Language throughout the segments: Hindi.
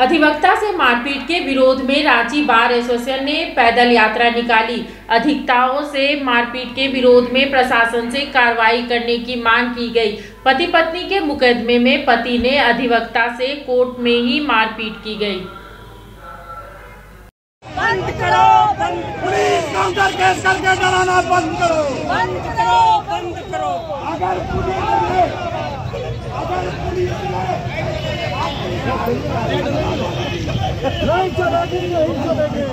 अधिवक्ता से मारपीट के विरोध में रांची बार एसोसिएशन ने पैदल यात्रा निकाली। अधिवक्ताओं से मारपीट के विरोध में प्रशासन से कार्रवाई करने की मांग की गई। पति पत्नी के मुकदमे में पति ने अधिवक्ता से कोर्ट में ही मारपीट की गई। बंद करो, बंद पुलिस काउंटर केस करके डराना बंद करो, बंद करो, बंद करो। अगर पुलिस नहीं चलेगी, नहीं चलेगी।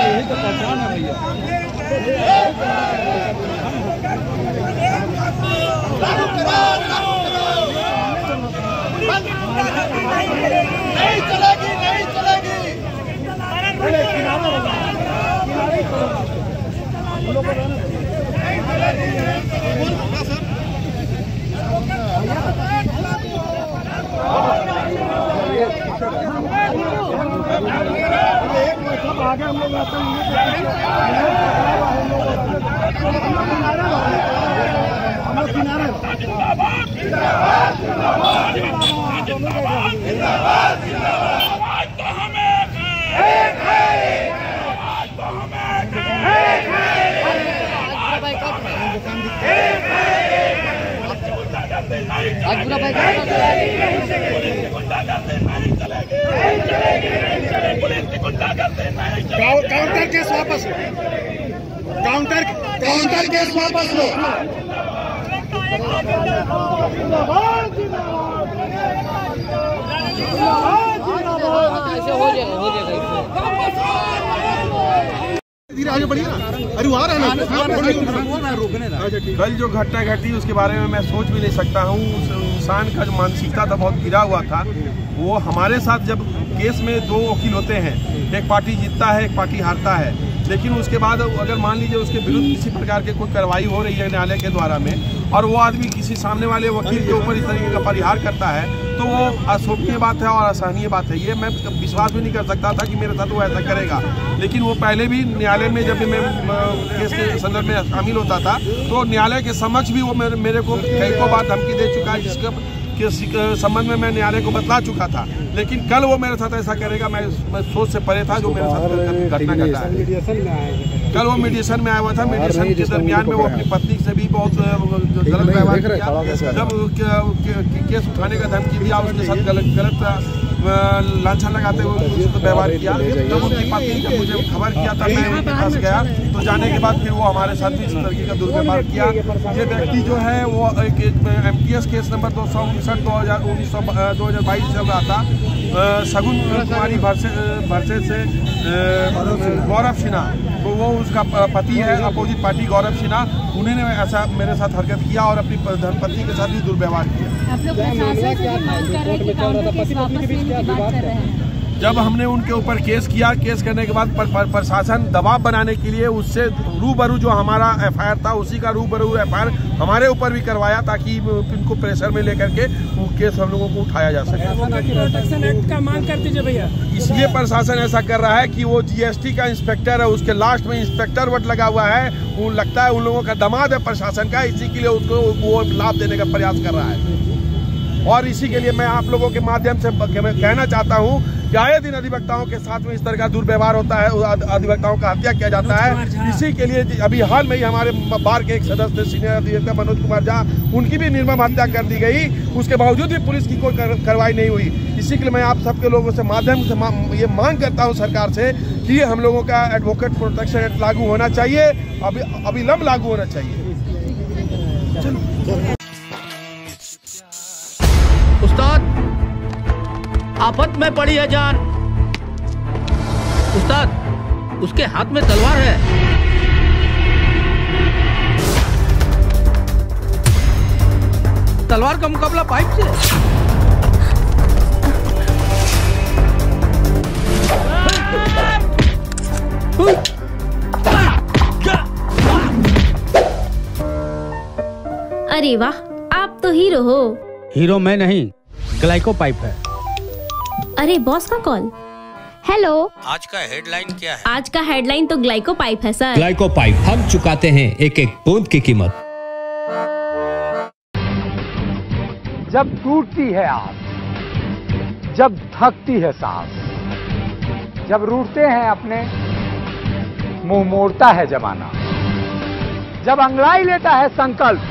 यही तो पहचान है भैया। नहीं चलेगी, नहीं चलेगी। आगे हम लोग आते काउंटर केस वापस लो, काउंटर केस वापस लो। धीरे आगे बढ़िए ना। अरे वहाँ कल जो घटना घटी उसके बारे में मैं सोच भी नहीं सकता हूँ। उस इंसान का जो मानसिकता था बहुत गिरा हुआ था। वो हमारे साथ जब केस में दो वकील होते हैं, एक पार्टी जीतता है, एक पार्टी हारता है, लेकिन उसके बाद अगर मान लीजिए उसके विरुद्ध किसी प्रकार की कोई कार्रवाई हो रही है न्यायालय के द्वारा में, और वो आदमी किसी सामने वाले वकील के ऊपर इस तरीके का परिहार करता है, तो वो अशोभनीय बात है और असहनीय बात है। ये मैं विश्वास भी नहीं कर सकता था कि मेरे साथ वो ऐसा करेगा। लेकिन वो पहले भी न्यायालय में जब भी मैं केस के संदर्भ में शामिल होता था तो न्यायालय के समक्ष भी वो मेरे को कई बार धमकी दे चुका है, जिसका के संबंध में मैं न्यायालय को बतला चुका था। लेकिन कल वो मेरे साथ ऐसा करेगा, मैं सोच से परे था जो मेरे साथ घटना घटा है। कल वो मीडिएशन में आया हुआ था। मीडिएशन के दरमियान में वो अपनी पत्नी से भी बहुत गलत व्यवहार किया। जब केस उठाने का धमकी दिया, उसके साथ गलत लांछन लगाते हुए उसके व्यवहार किया। जब उसकी पत्नी जब मुझे खबर किया था, मैं उनके पास गया, तो जाने के बाद फिर वो हमारे साथ भी इस तरीके का दुर्व्यवहार किया। ये व्यक्ति जो है वो MTS केस नंबर 259/2022 चल रहा था। सगुन कुमारी भरसे से गौरव सिन्हा, तो वो उसका पति है, अपोजिट पार्टी गौरव सिन्हा। उन्होंने ऐसा मेरे साथ हरकत किया और अपनी धर्मपत्नी के साथ भी दुर्व्यवहार किया। जब हमने उनके ऊपर केस किया, केस करने के बाद प्रशासन दबाव बनाने के लिए उससे रूबरू जो हमारा FIR था, उसी का रूबरू FIR हमारे ऊपर भी करवाया, ताकि इनको प्रेशर में लेकर के वो केस हम लोगों को उठाया जा सके। प्रोटेक्शन एक्ट का मांग कर दीजिए भैया। इसलिए प्रशासन ऐसा कर रहा है कि वो GST का इंस्पेक्टर है, उसके लास्ट में इंस्पेक्टर वर्ड लगा हुआ है। वो लगता है उन लोगों का दामाद है प्रशासन का, इसी के लिए उसको वो लाभ देने का प्रयास कर रहा है। और इसी के लिए मैं आप लोगों के माध्यम से कहना चाहता हूं कि आए दिन अधिवक्ताओं के साथ में इस तरह का दुर्व्यवहार होता है, अधिवक्ताओं का हत्या किया जाता है। इसी के लिए अभी हाल में ही हमारे बार के एक सदस्य सीनियर अधिवक्ता मनोज कुमार झा, उनकी भी निर्मम हत्या कर दी गई। उसके बावजूद भी पुलिस की कोई कार्रवाई नहीं हुई। इसी के लिए मैं आप सबके लोगों से माध्यम से ये मांग करता हूँ सरकार से कि हम लोगों का एडवोकेट प्रोटेक्शन एक्ट लागू होना चाहिए, अविलंब लागू होना चाहिए। उस्ताद, आफत में पड़ी है जान। उस्ताद, उसके हाथ में तलवार है। तलवार का मुकाबला पाइप से। अरे वाह, आप तो हीरो हो। हीरो मैं नहीं, ग्लाइको पाइप है। अरे बॉस का कॉल। हेलो, आज का हेडलाइन क्या है? आज का हेडलाइन तो ग्लाइको पाइप है सर। ग्लाइको पाइप, हम चुकाते हैं एक एक बूंद की कीमत। जब टूटती है आस, जब थकती है सांस, जब रूठते हैं अपने, मुंह मोड़ता है जमाना, जब अंगड़ाई लेता है संकल्प,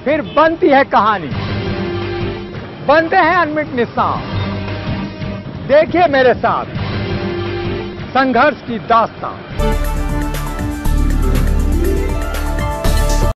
फिर बनती है कहानी, बनते हैं अनमिट निशान। देखिए मेरे साथ संघर्ष की दास्तां।